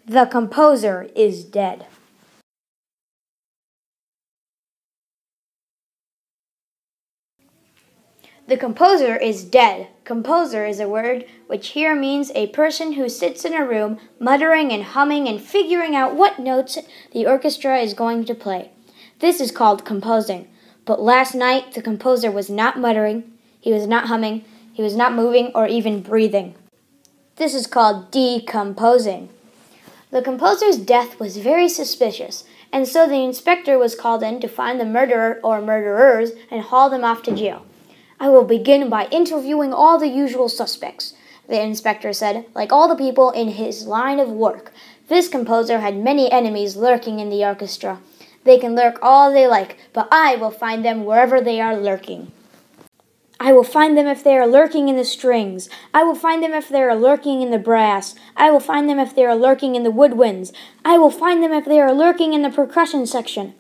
The composer is dead. The composer is dead. Composer is a word which here means a person who sits in a room muttering and humming and figuring out what notes the orchestra is going to play. This is called composing. But last night the composer was not muttering, he was not humming, he was not moving or even breathing. This is called decomposing. The composer's death was very suspicious, and so the inspector was called in to find the murderer or murderers and haul them off to jail. I will begin by interviewing all the usual suspects, the inspector said, like all the people in his line of work. This composer had many enemies lurking in the orchestra. They can lurk all they like, but I will find them wherever they are lurking. I will find them if they are lurking in the strings. I will find them if they are lurking in the brass. I will find them if they are lurking in the woodwinds. I will find them if they are lurking in the percussion section.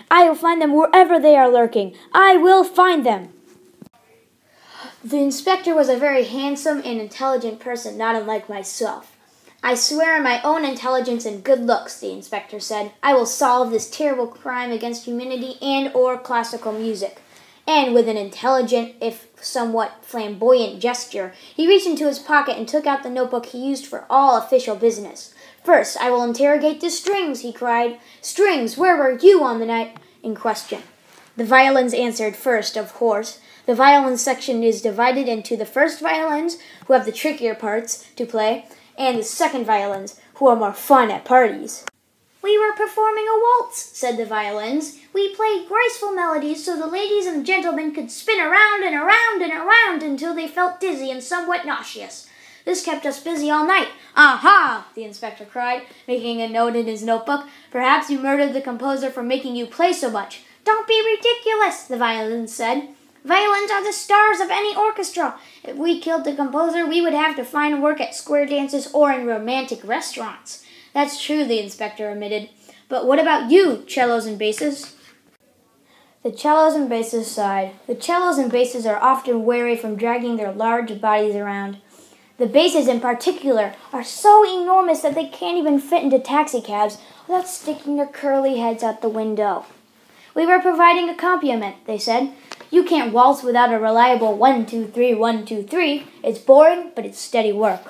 I will find them wherever they are lurking. I will find them. The inspector was a very handsome and intelligent person, not unlike myself. I swear on my own intelligence and good looks, the inspector said, I will solve this terrible crime against humanity and or classical music. And with an intelligent, if somewhat flamboyant gesture, he reached into his pocket and took out the notebook he used for all official business. First, I will interrogate the strings, he cried. Strings, where were you on the night in question? The violins answered first, of course. The violin section is divided into the first violins, who have the trickier parts to play, and the second violins, who are more fun at parties. We were performing a waltz, said the violins. We played graceful melodies so the ladies and gentlemen could spin around and around and around until they felt dizzy and somewhat nauseous. This kept us busy all night. Aha! The inspector cried, making a note in his notebook. Perhaps you murdered the composer for making you play so much. Don't be ridiculous, the violins said. Violins are the stars of any orchestra. If we killed the composer, we would have to find work at square dances or in romantic restaurants. That's true, the inspector admitted. But what about you, cellos and basses? The cellos and basses sighed. The cellos and basses are often wary from dragging their large bodies around. The basses in particular are so enormous that they can't even fit into taxicabs without sticking their curly heads out the window. We were providing accompaniment, they said. You can't waltz without a reliable 1, 2, 3, 1, 2, 3. It's boring, but it's steady work.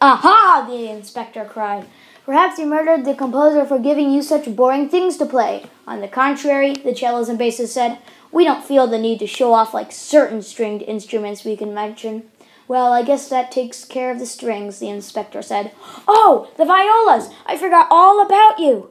Aha! The inspector cried. Perhaps you murdered the composer for giving you such boring things to play. On the contrary, the cellos and basses said, we don't feel the need to show off like certain stringed instruments we can mention. Well, I guess that takes care of the strings, the inspector said. Oh, the violas! I forgot all about you.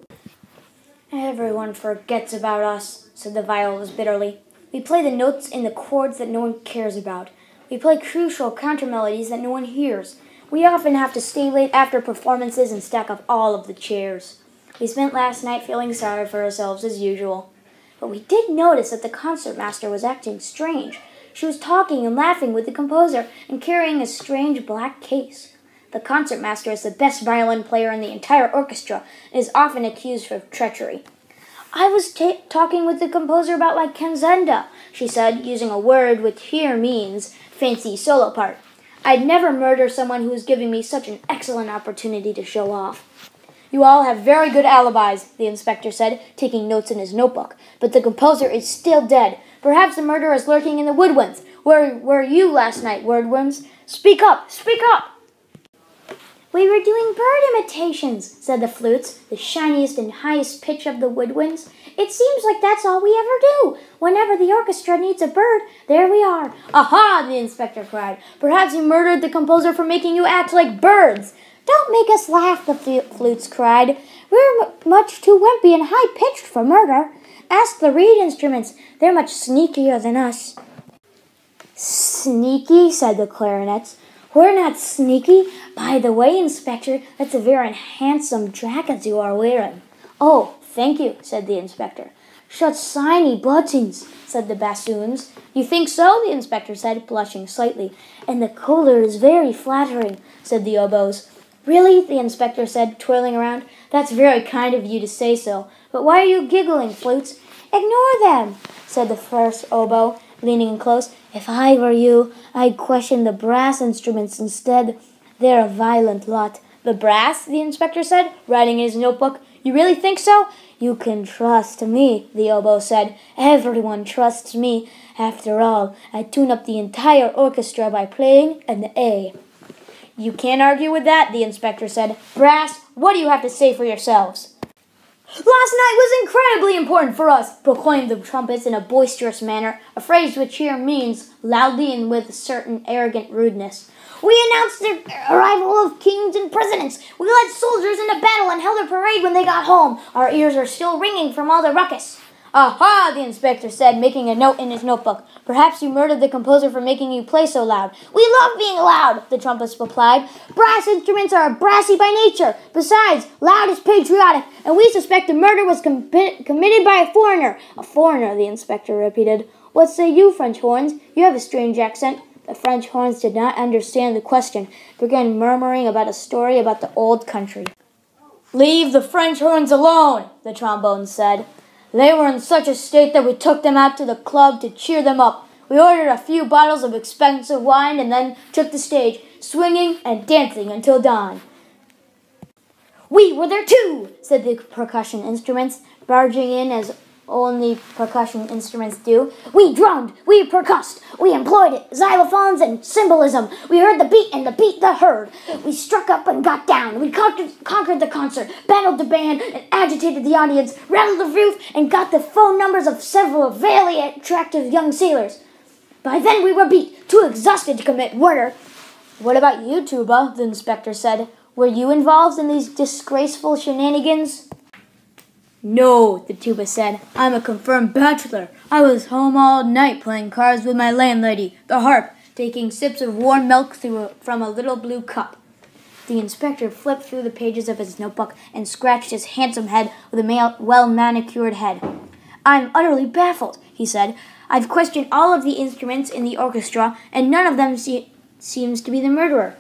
Everyone forgets about us, said the violas bitterly. We play the notes in the chords that no one cares about. We play crucial counter-melodies that no one hears. We often have to stay late after performances and stack up all of the chairs. We spent last night feeling sorry for ourselves as usual. But we did notice that the concertmaster was acting strange. She was talking and laughing with the composer and carrying a strange black case. The concertmaster is the best violin player in the entire orchestra and is often accused of treachery. I was talking with the composer about my canzenda, she said, using a word which here means fancy solo part. I'd never murder someone who was giving me such an excellent opportunity to show off. You all have very good alibis, the inspector said, taking notes in his notebook. But the composer is still dead. Perhaps the murderer is lurking in the woodwinds. Where were you last night, woodwinds? Speak up! Speak up! We were doing bird imitations, said the flutes, the shiniest and highest pitch of the woodwinds. It seems like that's all we ever do. Whenever the orchestra needs a bird, there we are. Aha, the inspector cried. Perhaps you murdered the composer for making you act like birds. Don't make us laugh, the flutes cried. We're much too wimpy and high-pitched for murder. Ask the reed instruments. They're much sneakier than us. Sneaky, said the clarinets. We're not sneaky. By the way, Inspector, that's a very handsome jacket you are wearing. Oh, thank you, said the inspector. Such shiny buttons, said the bassoons. You think so? The inspector said, blushing slightly. And the collar is very flattering, said the oboes. Really? The inspector said, twirling around. That's very kind of you to say so. But why are you giggling, flutes? Ignore them, said the first oboe, leaning in close. If I were you, I'd question the brass instruments instead. They're a violent lot. The brass, the inspector said, writing in his notebook. You really think so? You can trust me, the oboe said. Everyone trusts me. After all, I tune up the entire orchestra by playing an A. You can't argue with that, the inspector said. Brass, what do you have to say for yourselves? Last night was incredibly important for us, proclaimed the trumpets in a boisterous manner, a phrase which here means loudly and with a certain arrogant rudeness. We announced the arrival of kings and presidents. We led soldiers into battle and held a parade when they got home. Our ears are still ringing from all the ruckus. Aha, the inspector said, making a note in his notebook. Perhaps you murdered the composer for making you play so loud. We love being loud, the trumpets replied. Brass instruments are brassy by nature. Besides, loud is patriotic, and we suspect the murder was committed by a foreigner. A foreigner, the inspector repeated. What say you, French horns? You have a strange accent. The French horns did not understand the question, began murmuring about a story about the old country. Leave the French horns alone, the trombone said. They were in such a state that we took them out to the club to cheer them up. We ordered a few bottles of expensive wine and then took the stage, swinging and dancing until dawn. We were there too, said the percussion instruments, barging in as only percussion instruments do. We drummed, we percussed, we employed xylophones and symbolism. We heard the beat and the beat the herd. We struck up and got down. We conquered the concert, battled the band, and agitated the audience, rattled the roof, and got the phone numbers of several very attractive young sailors. By then we were beat, too exhausted to commit murder. What about you, Tuba? The inspector said. Were you involved in these disgraceful shenanigans? No, the tuba said. I'm a confirmed bachelor. I was home all night playing cards with my landlady, the harp, taking sips of warm milk from a little blue cup. The inspector flipped through the pages of his notebook and scratched his handsome head with a well-manicured head. I'm utterly baffled, he said. I've questioned all of the instruments in the orchestra, and none of them seems to be the murderer.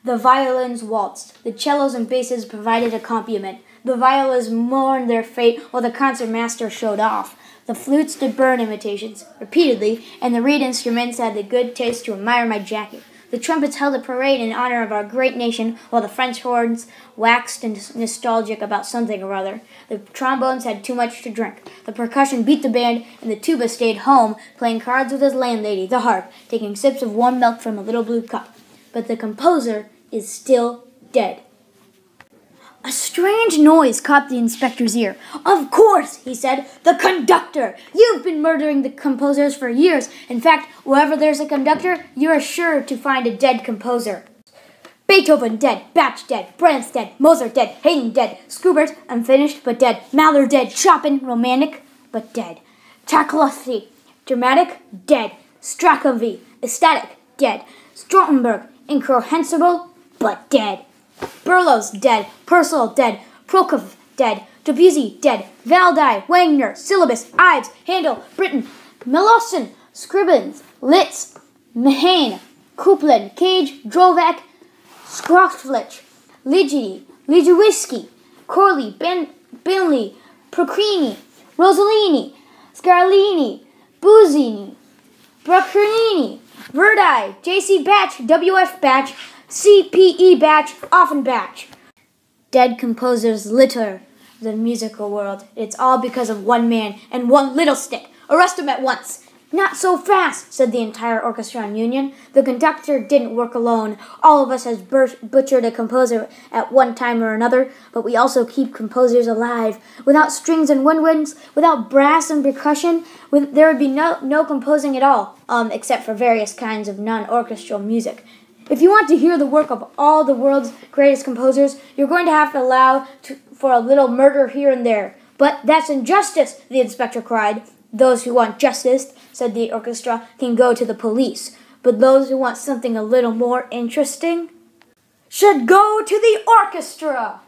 The violins waltzed. The cellos and basses provided accompaniment. The violas mourned their fate while the concertmaster showed off. The flutes did bird imitations, repeatedly, and the reed instruments had the good taste to admire my jacket. The trumpets held a parade in honor of our great nation, while the French horns waxed nostalgic about something or other. The trombones had too much to drink. The percussion beat the band, and the tuba stayed home, playing cards with his landlady, the harp, taking sips of warm milk from a little blue cup. But the composer is still dead. A strange noise caught the inspector's ear. Of course, he said, the conductor. You've been murdering the composers for years. In fact, wherever there's a conductor, you're sure to find a dead composer. Beethoven dead, Bach dead, Brahms dead, Mozart dead, Haydn dead, Schubert unfinished but dead, Mahler dead, Chopin romantic but dead, Tchaikovsky dramatic dead, Stravinsky ecstatic dead, Stroutenberg incomprehensible but dead. Berlioz dead, Purcell dead, Prokofiev dead, Debussy dead, Valdi, Wagner, Syllabus, Ives, Handel, Britten, Melosin, Scribbins, Liszt, Mahane, Kuplin, Cage, Dvorak, Skroflich, Ligowisky, Corley, Benley, Procrini, Rossellini, Scarlini, Buzzini, Boccherini, Verdi, J.C. Bach, W.F. Bach, C.P.E. Bach, Offenbach. Dead composers litter the musical world. It's all because of one man and one little stick. Arrest him at once. Not so fast, said the entire orchestra in union. The conductor didn't work alone. All of us has butchered a composer at one time or another, but we also keep composers alive. Without strings and woodwinds, without brass and percussion, there would be no composing at all, except for various kinds of non-orchestral music. If you want to hear the work of all the world's greatest composers, you're going to have to allow for a little murder here and there. But that's injustice, the inspector cried. Those who want justice, said the orchestra, can go to the police. But those who want something a little more interesting should go to the orchestra.